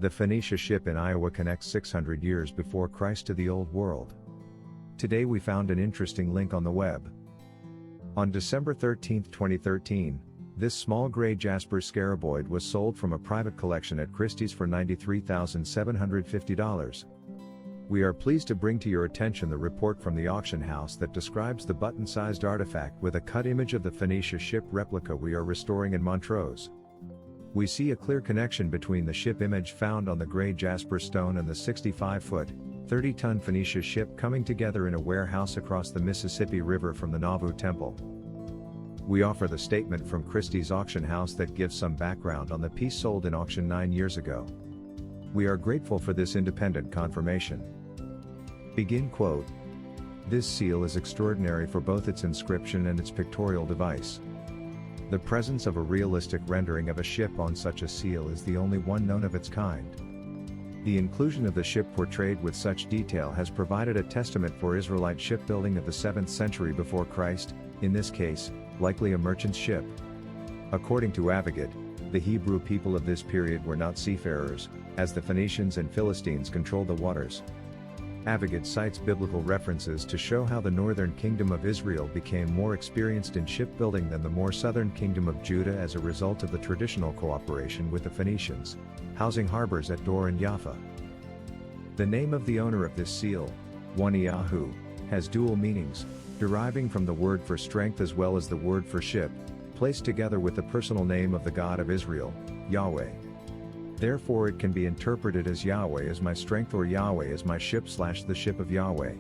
The PHOENICIA Ship in Iowa connects 600 years before Christ to the Old World. Today we found an interesting link on the web. On December 13, 2013, this small gray jasper scaraboid was sold from a private collection at Christie's for $93,750. We are pleased to bring to your attention the report from the auction house that describes the button-sized artifact with a cut image of the PHOENICIA Ship replica we are restoring in Montrose. We see a clear connection between the ship image found on the gray jasper stone and the 65-foot, 30-ton PHOENICIA Ship coming together in a warehouse across the Mississippi River from the Nauvoo Temple. We offer the statement from Christie's auction house that gives some background on the piece sold in auction 9 years ago. We are grateful for this independent confirmation. Begin quote. This seal is extraordinary for both its inscription and its pictorial device. The presence of a realistic rendering of a ship on such a seal is the only one known of its kind. The inclusion of the ship portrayed with such detail has provided a testament for Israelite shipbuilding of the 7th century before Christ, in this case, likely a merchant ship. According to Avigad, the Hebrew people of this period were not seafarers, as the Phoenicians and Philistines controlled the waters. Avigad cites biblical references to show how the northern kingdom of Israel became more experienced in shipbuilding than the more southern kingdom of Judah as a result of the traditional cooperation with the Phoenicians, housing harbors at Dor and Jaffa. The name of the owner of this seal, Waniyahu, has dual meanings, deriving from the word for strength as well as the word for ship, placed together with the personal name of the God of Israel, Yahweh. Therefore it can be interpreted as Yahweh is my strength or Yahweh is my ship/the ship of Yahweh.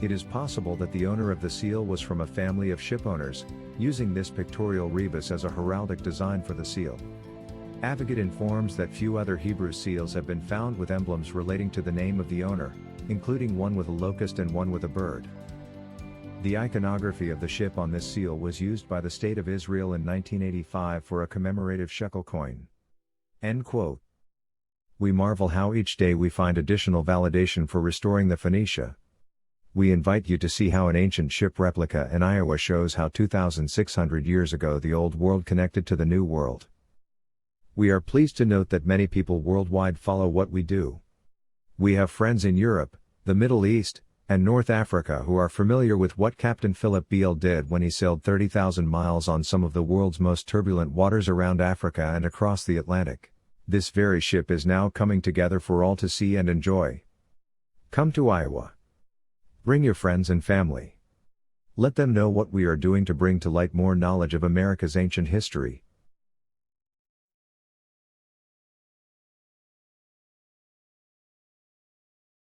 It is possible that the owner of the seal was from a family of shipowners, using this pictorial rebus as a heraldic design for the seal. Avigad informs that few other Hebrew seals have been found with emblems relating to the name of the owner, including one with a locust and one with a bird. The iconography of the ship on this seal was used by the State of Israel in 1985 for a commemorative shekel coin. End quote. We marvel how each day we find additional validation for restoring the PHOENICIA. We invite you to see how an ancient ship replica in Iowa shows how 2,600 years ago the Old World connected to the New World. We are pleased to note that many people worldwide follow what we do. We have friends in Europe, the Middle East, and North Africa who are familiar with what Captain Philip Beale did when he sailed 30,000 miles on some of the world's most turbulent waters around Africa and across the Atlantic. This very ship is now coming together for all to see and enjoy. Come to Iowa. Bring your friends and family. Let them know what we are doing to bring to light more knowledge of America's ancient history.